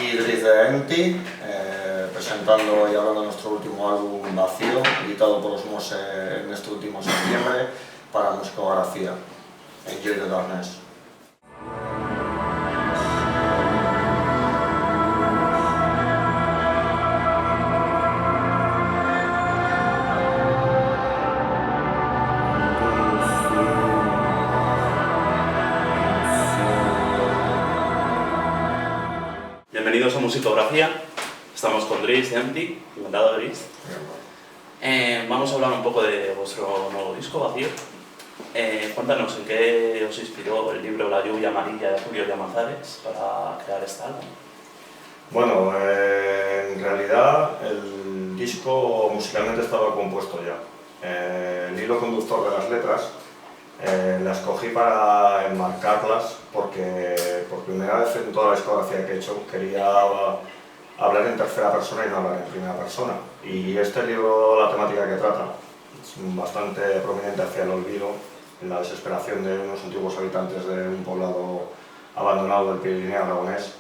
Aquí Dries de Enti, presentando y hablando de nuestro último álbum Vacío, editado por Osmose en este último septiembre para Musicografía, Enjoy the Darkness. Bienvenidos a Musicografía, estamos con Dries de Enti, encantado Dries. Vamos a hablar un poco de vuestro nuevo disco, Vacío. Cuéntanos, ¿en qué os inspiró el libro La lluvia amarilla de Julio Llamazares para crear este álbum? Bueno, en realidad el disco musicalmente estaba compuesto ya. El hilo conductor de las letras la escogí para enmarcarlas porque por primera vez en toda la discografía que he hecho quería hablar en tercera persona y no hablar en primera persona. Y este libro, la temática que trata, es bastante prominente hacia el olvido, en la desesperación de unos antiguos habitantes de un poblado abandonado del Pirineo aragonés.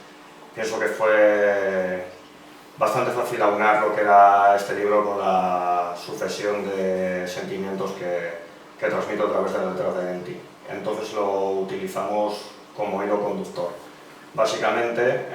Pienso que fue bastante fácil aunar lo que era este libro con la sucesión de sentimientos que transmito a través de las letras de Enti. Entonces lo utilizamos como hilo conductor. Básicamente,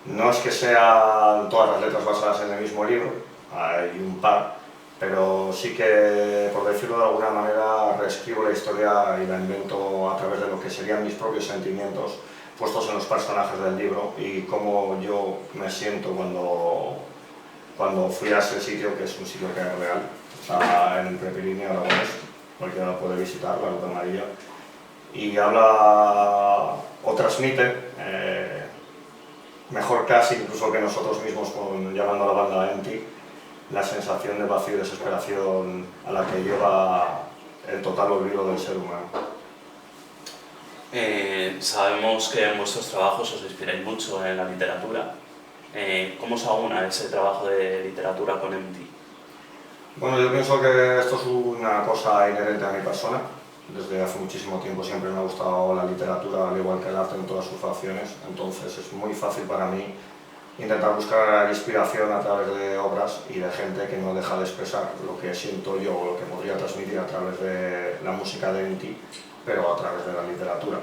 no es que sean todas las letras basadas en el mismo libro, hay un par, pero sí que, por decirlo de alguna manera, reescribo la historia y la invento a través de lo que serían mis propios sentimientos puestos en los personajes del libro y cómo yo me siento cuando fui a ese sitio, que es un sitio que es real, está en el Pirineo aragonés, cualquiera lo puede visitar, la Ruta Amarilla, y habla o transmite, mejor casi incluso que nosotros mismos llamando a la banda Enti, la sensación de vacío y desesperación a la que lleva el total olvido del ser humano. Sabemos que en vuestros trabajos os inspiráis mucho en la literatura. ¿Cómo se aúna ese trabajo de literatura con Enti? Bueno, yo pienso que esto es una cosa inherente a mi persona. Desde hace muchísimo tiempo siempre me ha gustado la literatura, al igual que el arte en todas sus facciones. Entonces es muy fácil para mí intentar buscar inspiración a través de obras y de gente que no deja de expresar lo que siento yo o lo que podría transmitir a través de la música de Enti, pero a través de la literatura.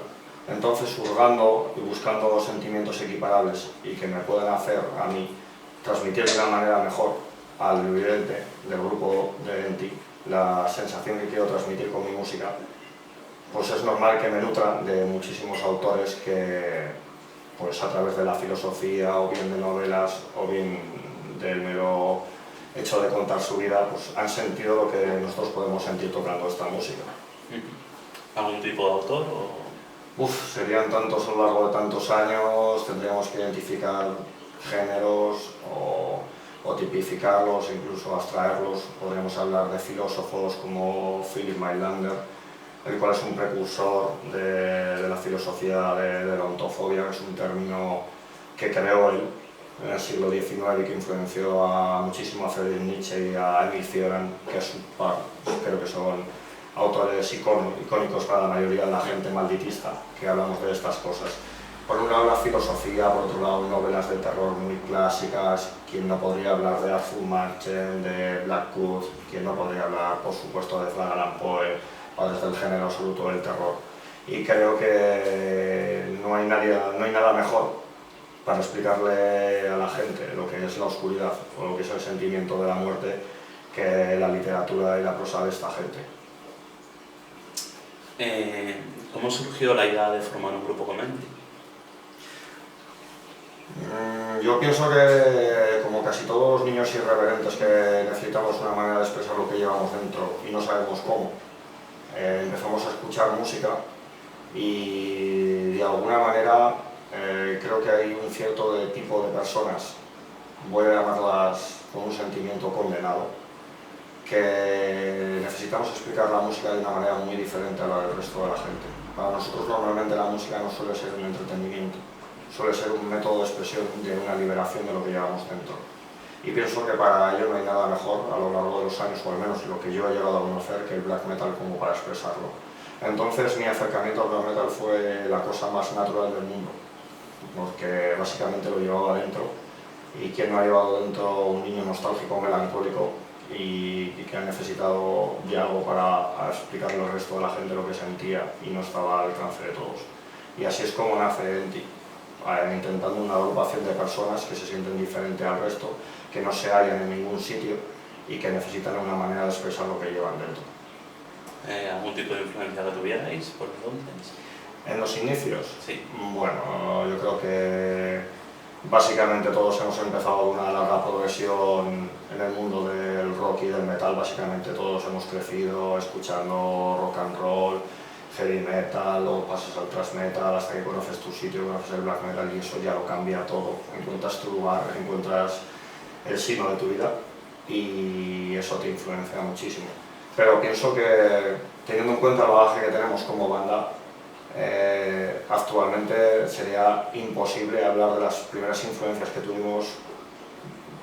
Entonces, hurgando y buscando sentimientos equiparables y que me puedan hacer a mí transmitir de una manera mejor al vidente del grupo de Enti la sensación que quiero transmitir con mi música, pues es normal que me nutra de muchísimos autores que, pues a través de la filosofía o bien de novelas o bien del mero hecho de contar su vida, pues han sentido lo que nosotros podemos sentir tocando esta música. ¿Algún tipo de autor? Serían tantos a lo largo de tantos años, tendríamos que identificar géneros o tipificarlos, incluso abstraerlos. Podríamos hablar de filósofos como Philip Mailander, el cual es un precursor de la filosofía de la ontofobia, que es un término que creó él en el siglo XIX y que influenció muchísimo a Friedrich Nietzsche y a Emil Cioran, que es un par, creo que son autores icónicos para la mayoría de la gente malditista que hablamos de estas cosas. Por un lado la filosofía, por otro lado novelas de terror muy clásicas. ¿Quién no podría hablar de Arthur Machen, de Blackwood? ¿Quién no podría hablar, por supuesto, de Edgar Allan Poe, padres del género absoluto del terror? Y creo que no hay nada mejor para explicarle a la gente lo que es la oscuridad o lo que es el sentimiento de la muerte que la literatura y la prosa de esta gente. ¿Cómo surgió la idea de formar un grupo con Enti? Yo pienso que, como casi todos los niños irreverentes que necesitamos una manera de expresar lo que llevamos dentro y no sabemos cómo, empezamos a escuchar música y de alguna manera creo que hay un cierto tipo de personas, voy a llamarlas con un sentimiento condenado, que necesitamos explicar la música de una manera muy diferente a la del resto de la gente. Para nosotros normalmente la música no suele ser un entretenimiento, suele ser un método de expresión de una liberación de lo que llevamos dentro. Y pienso que para ello no hay nada mejor a lo largo de los años, o al menos lo que yo he llegado a conocer, que el black metal como para expresarlo. Entonces mi acercamiento al black metal fue la cosa más natural del mundo. porque básicamente lo llevaba dentro. Y quién no ha llevado dentro un niño nostálgico, melancólico y que ha necesitado de algo para explicarle al resto de la gente lo que sentía y no estaba al alcance de todos. Y así es como nace Enti, intentando una agrupación de personas que se sienten diferentes al resto, que no se hallan en ningún sitio y que necesitan una manera de expresar lo que llevan dentro. ¿Algún tipo de influencia que tuvierais por entonces? En los inicios, sí. Bueno, yo creo que básicamente todos hemos empezado una larga progresión en el mundo del rock y del metal. Básicamente todos hemos crecido escuchando rock and roll, heavy metal, o pasas al thrash metal hasta que conoces tu sitio, conoces el black metal y eso ya lo cambia todo. Encuentras tu lugar, encuentras el signo de tu vida y eso te influencia muchísimo. Pero pienso que teniendo en cuenta el bagaje que tenemos como banda, actualmente sería imposible hablar de las primeras influencias que tuvimos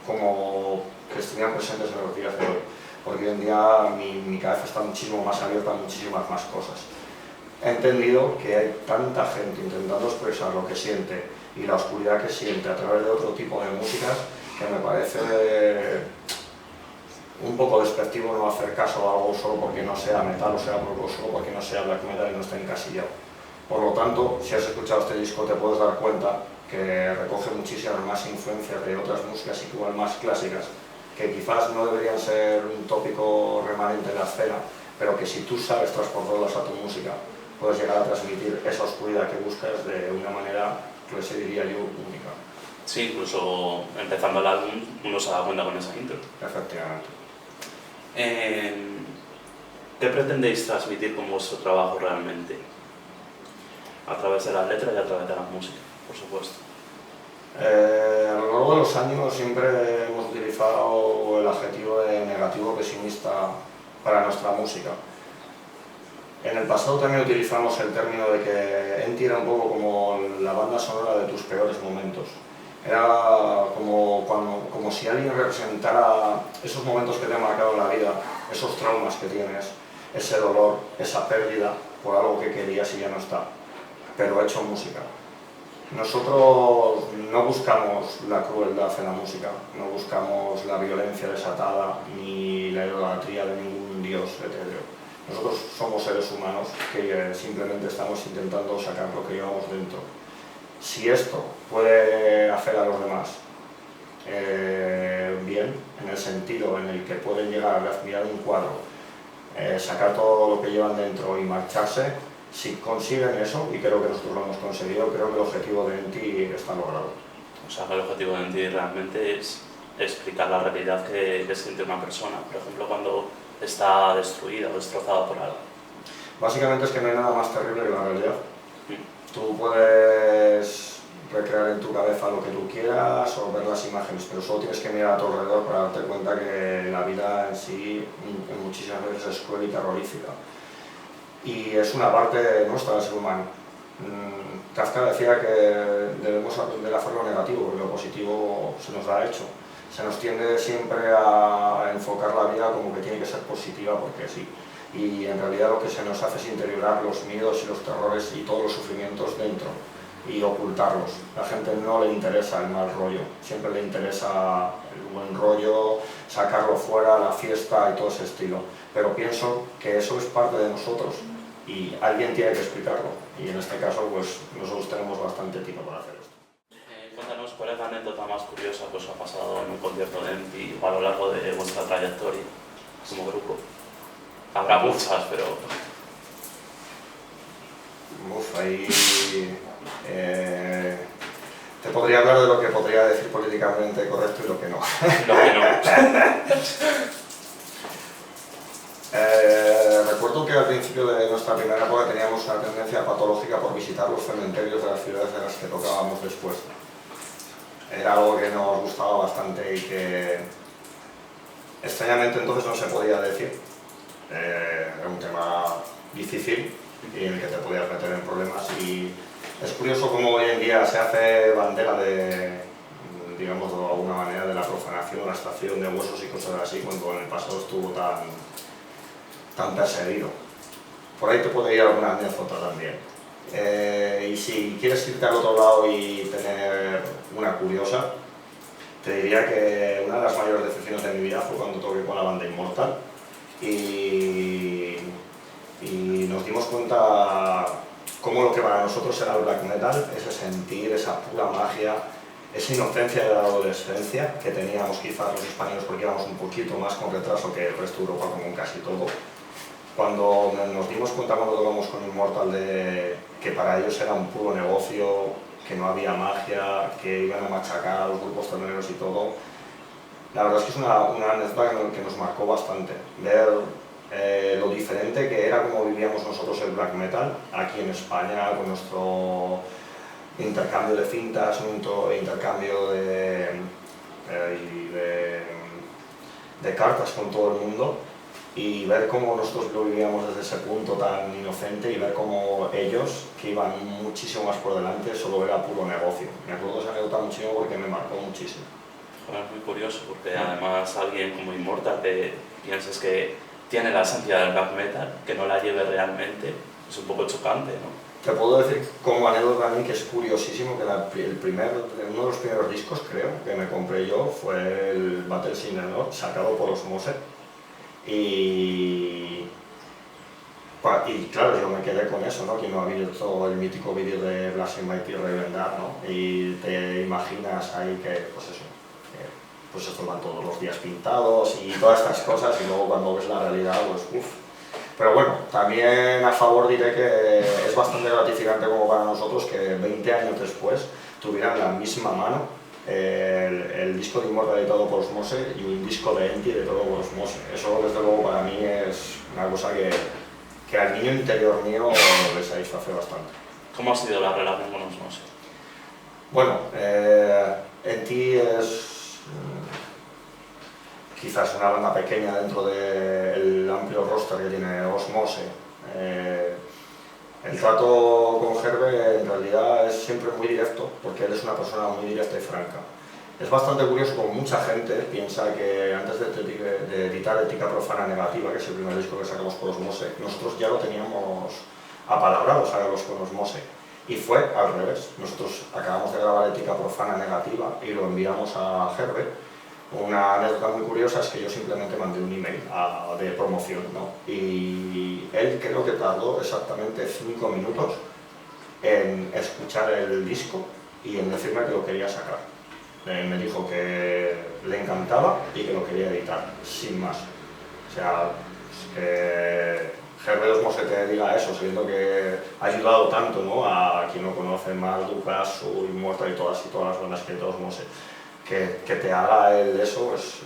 como que estuvieran presentes en los días de hoy, porque hoy en día mi cabeza está muchísimo más abierta a muchísimas más cosas. He entendido que hay tanta gente intentando expresar lo que siente y la oscuridad que siente a través de otro tipo de músicas que me parece un poco despectivo no hacer caso a algo solo porque no sea metal o sea rock, solo porque no sea black metal y no esté encasillado. Por lo tanto, si has escuchado este disco te puedes dar cuenta que recoge muchísimas más influencias de otras músicas igual más clásicas, que quizás no deberían ser un tópico remanente en la escena, pero que si tú sabes transportarlas a tu música, puedes llegar a transmitir esa oscuridad que buscas de una manera, que se diría yo, única. Sí, incluso empezando el álbum uno se da cuenta con esa intro. Efectivamente. ¿Qué pretendéis transmitir con vuestro trabajo realmente? A través de las letras y a través de la música, por supuesto. A lo largo de los años siempre hemos utilizado el adjetivo de negativo pesimista para nuestra música. En el pasado también utilizamos el término de que Enti era un poco como la banda sonora de tus peores momentos. Era como si alguien representara esos momentos que te han marcado en la vida, esos traumas que tienes, ese dolor, esa pérdida por algo que querías y ya no está, pero hecho música. Nosotros no buscamos la crueldad en la música, no buscamos la violencia desatada ni la idolatría de ningún dios etéreo. Nosotros somos seres humanos que simplemente estamos intentando sacar lo que llevamos dentro. Si esto puede hacer a los demás bien, en el sentido en el que pueden llegar a mirar un cuadro, sacar todo lo que llevan dentro y marcharse, si consiguen eso, y creo que nosotros lo hemos conseguido, creo que el objetivo de Enti está logrado. O sea, que el objetivo de Enti realmente es explicar la realidad que siente una persona, por ejemplo, cuando está destruida o destrozada por algo. Básicamente es que no hay nada más terrible que la realidad. Tú puedes recrear en tu cabeza lo que tú quieras o ver las imágenes, pero solo tienes que mirar a tu alrededor para darte cuenta que la vida en sí muchísimas veces es cruel y terrorífica. Y es una parte nuestra del ser humano. Kafka decía que debemos aprender a hacer lo negativo, porque lo positivo se nos da hecho. Se nos tiende siempre a enfocar la vida como que tiene que ser positiva porque sí. Y en realidad lo que se nos hace es interiorar los miedos y los terrores y todos los sufrimientos dentro y ocultarlos. A la gente no le interesa el mal rollo, siempre le interesa el buen rollo, sacarlo fuera, la fiesta y todo ese estilo. Pero pienso que eso es parte de nosotros y alguien tiene que explicarlo. Y en este caso, pues nosotros tenemos bastante tiempo para hacer esto. Cuéntanos cuál es la anécdota más curiosa que os ha pasado en un concierto de Enti o a lo largo de vuestra trayectoria como grupo. Habrá muchas, pero... Ahí... te podría hablar de lo que podría decir políticamente correcto y lo que no. Lo que no. Recuerdo que al principio de nuestra primera época teníamos una tendencia patológica por visitar los cementerios de las ciudades de las que tocábamos después. Era algo que nos gustaba bastante y que extrañamente entonces no se podía decir. Era un tema difícil y en el que te podías meter en problemas y es curioso cómo hoy en día se hace bandera de, digamos de alguna manera, de la profanación, la extracción de huesos y cosas así, cuando en el pasado estuvo tan perseguido. Por ahí te puede ir alguna anécdota también. Y si quieres irte al otro lado y tener anécdota curiosa. Te diría que una de las mayores decepciones de mi vida fue cuando toqué con la banda Immortal y nos dimos cuenta cómo lo que para nosotros era el black metal, ese sentir, esa pura magia, esa inocencia de la adolescencia que teníamos quizás los españoles porque íbamos un poquito más con retraso que el resto de Europa como en casi todo. Cuando nos dimos cuenta cuando tocamos con Immortal de que para ellos era un puro negocio, que no había magia, que iban a machacar a los grupos terneros y todo, la verdad es que es una anécdota que nos marcó bastante. Ver lo diferente que era como vivíamos nosotros el black metal aquí en España, con nuestro intercambio de cintas, intercambio de cartas con todo el mundo, y ver cómo nosotros lo vivíamos desde ese punto tan inocente y ver cómo ellos, que iban muchísimo más por delante, solo era puro negocio. Me acuerdo de esa anécdota muchísimo porque me marcó muchísimo. Es muy curioso porque además alguien como Immortal te piensas que tiene la esencia del black metal, que no la lleve realmente, es un poco chocante, ¿no? Te puedo decir como anécdota a mí que es curiosísimo que uno de los primeros discos, creo, que me compré yo fue el Battle in the North, sacado por Osmose. Y claro, yo me quedé con eso, ¿no? Quien no ha visto el mítico vídeo de Blasphemy Mighty Revendar, ¿no? Y te imaginas ahí que, pues estos van todos los días pintados y todas estas cosas, y luego cuando ves la realidad, pues uff. Pero bueno, también a favor diré que es bastante gratificante como para nosotros que 20 años después tuvieran la misma mano el disco de Immortal editado por Osmose y un disco de Empty editado por Osmose. Eso desde luego para mí es una cosa que al niño interior mío le satisface bastante. ¿Cómo ha sido la relación con Osmose? Bueno, Empty es quizás una banda pequeña dentro del amplio roster que tiene Osmose. El trato con Herve en realidad es siempre muy directo, porque él es una persona muy directa y franca. Es bastante curioso como mucha gente piensa que antes de editar Ética Profana Negativa, que es el primer disco que sacamos por Osmose, nosotros ya lo teníamos apalabrado sacarlos con Osmose. Y fue al revés. Nosotros acabamos de grabar Ética Profana Negativa y lo enviamos a Herve. Una anécdota muy curiosa es que yo simplemente mandé un email de promoción, ¿no? Y él creo que tardó exactamente 5 minutos en escuchar el disco y en decirme que lo quería sacar. Me dijo que le encantaba y que lo quería editar, sin más. O sea, que Herve Osmose te diga eso, sabiendo que ha ayudado tanto, ¿no? A quien lo conoce, Marduk, Asu, Immortal y todas las bandas que hay de Osmose. Que te haga él eso es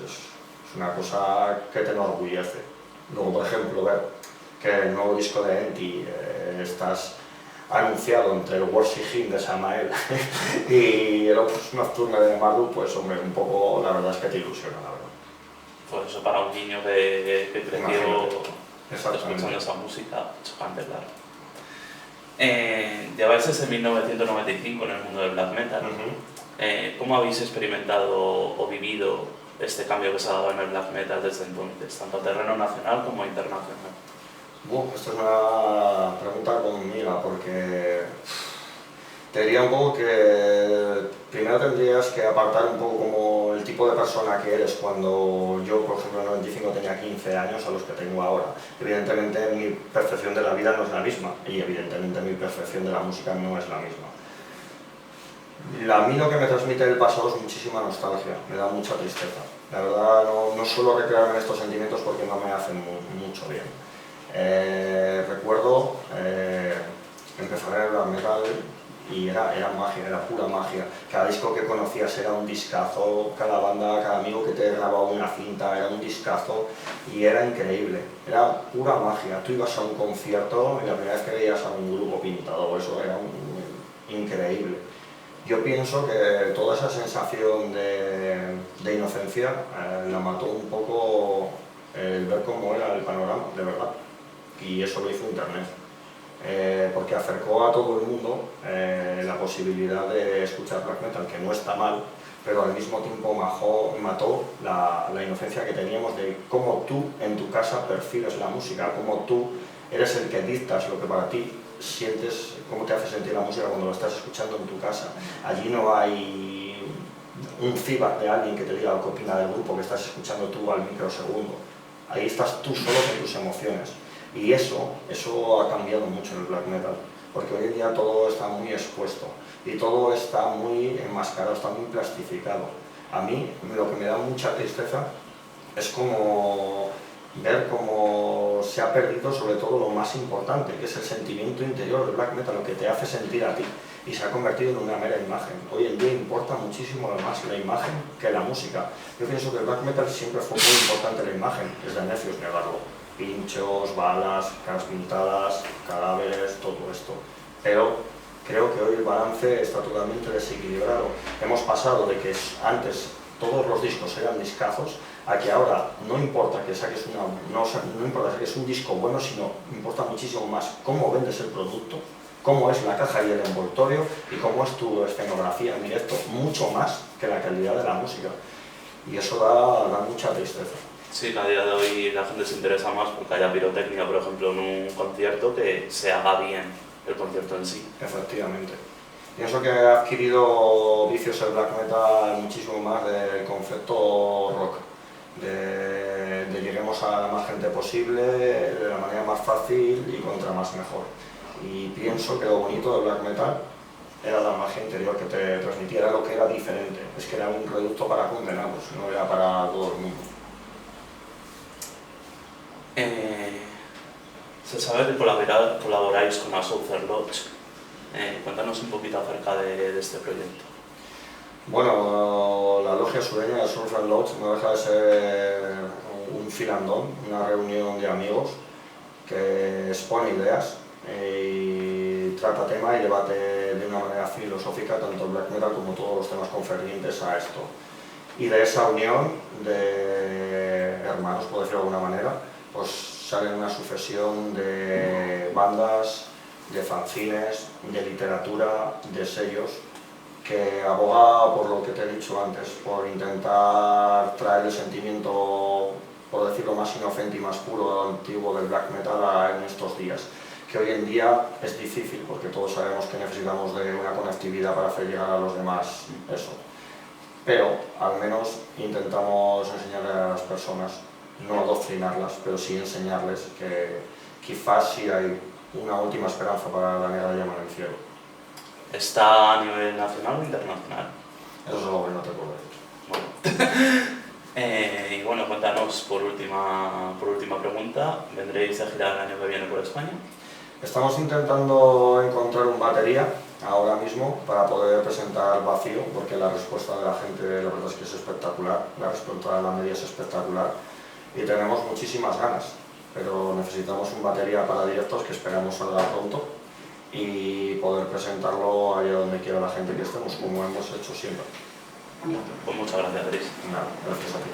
una cosa que te enorgullece. Luego, por ejemplo, ver que el nuevo disco de Enti estás anunciado entre el Worship Hymn de Samael y el Opus Nocturne de Marduk, pues hombre, un poco la verdad es que te ilusiona, la verdad. Pues eso para un niño que creció escuchando esa música, chocante, claro. Lleváis desde 1995 en el mundo del black metal. ¿Cómo habéis experimentado o vivido este cambio que se ha dado en el black metal desde entonces, tanto a terreno nacional como internacional? Esta es una pregunta conmigo, porque te diría un poco que primero tendrías que apartar un poco como el tipo de persona que eres cuando yo, por ejemplo, en el 95 tenía 15 años a los que tengo ahora. Evidentemente mi percepción de la vida no es la misma y evidentemente mi percepción de la música no es la misma. A mí lo que me transmite el pasado es muchísima nostalgia, me da mucha tristeza. La verdad no suelo recrearme en estos sentimientos porque no me hacen mucho bien. Recuerdo empezar en el black metal y era magia, era pura magia. Cada disco que conocías era un discazo, cada banda, cada amigo que te grababa una cinta era un discazo y era increíble, era pura magia. Tú ibas a un concierto y la primera vez que veías a un grupo pintado, eso era increíble. Yo pienso que toda esa sensación de inocencia la mató un poco el ver cómo era el panorama, de verdad, y eso lo hizo Internet. Porque acercó a todo el mundo la posibilidad de escuchar black metal, que no está mal, pero al mismo tiempo mató la inocencia que teníamos de cómo tú en tu casa percibes la música, cómo tú eres el que dictas lo que para ti sientes, cómo te hace sentir la música cuando lo estás escuchando en tu casa. Allí no hay un feedback de alguien que te diga lo que opina del grupo que estás escuchando tú al microsegundo. Ahí estás tú solo con tus emociones. Y eso ha cambiado mucho en el black metal, porque hoy en día todo está muy expuesto y todo está muy enmascarado, está muy plastificado. A mí lo que me da mucha tristeza es como ver cómo se ha perdido sobre todo lo más importante, que es el sentimiento interior del black metal, lo que te hace sentir a ti, y se ha convertido en una mera imagen. Hoy en día importa muchísimo más la imagen que la música. Yo pienso que el black metal siempre fue muy importante la imagen, es de necios negarlo. Pinchos, balas, caras pintadas, cadáveres, todo esto. Pero creo que hoy el balance está totalmente desequilibrado. Hemos pasado de que antes todos los discos eran discazos, a que ahora no importa que saques no importa que saques un disco bueno, sino importa muchísimo más cómo vendes el producto, cómo es la caja y el envoltorio y cómo es tu escenografía en directo, mucho más que la calidad de la música. Y eso da mucha tristeza. Sí, que a día de hoy la gente se interesa más porque haya pirotecnia, por ejemplo, en un concierto, que se haga bien el concierto en sí. Efectivamente. Pienso que ha adquirido vicios el black metal muchísimo más del concepto rock, de lleguemos a la más gente posible, de la manera más fácil y contra más mejor. Y pienso que lo bonito del black metal era la magia interior que te transmitía, era lo que era diferente, es que era un producto para condenados, no era para todo el mundo. Se sabe que colaboráis con la Southern Lodge. Cuéntanos un poquito acerca de este proyecto. Bueno, la logia sureña de Southern Lodge no deja de ser un filandón, una reunión de amigos que expone ideas y trata tema y debate de una manera filosófica tanto el black metal como todos los temas concernientes a esto. Y de esa unión de hermanos, por decirlo de alguna manera, pues sale una sucesión de bandas, de fanzines, de literatura, de sellos, que aboga por lo que te he dicho antes, por intentar traer el sentimiento, por decirlo más inocente y más puro, antiguo del black metal en estos días, que hoy en día es difícil porque todos sabemos que necesitamos de una conectividad para hacer llegar a los demás eso. Pero al menos intentamos enseñarle a las personas, no adoctrinarlas, pero sí enseñarles que quizás sí hay una última esperanza para la negra llama en el cielo. ¿Está a nivel nacional o internacional? Eso es algo que no te puedo decir. Bueno. Y bueno, cuéntanos por última pregunta, ¿vendréis a girar el año que viene por España? Estamos intentando encontrar un batería ahora mismo para poder presentar Vacío, porque la respuesta de la gente la verdad es que es espectacular, la respuesta de la media es espectacular y tenemos muchísimas ganas, pero necesitamos un batería para directos que esperamos salga pronto y poder presentarlo allá donde quiera la gente que estemos, como hemos hecho siempre. Pues muchas gracias, Chris. Nada, gracias a ti.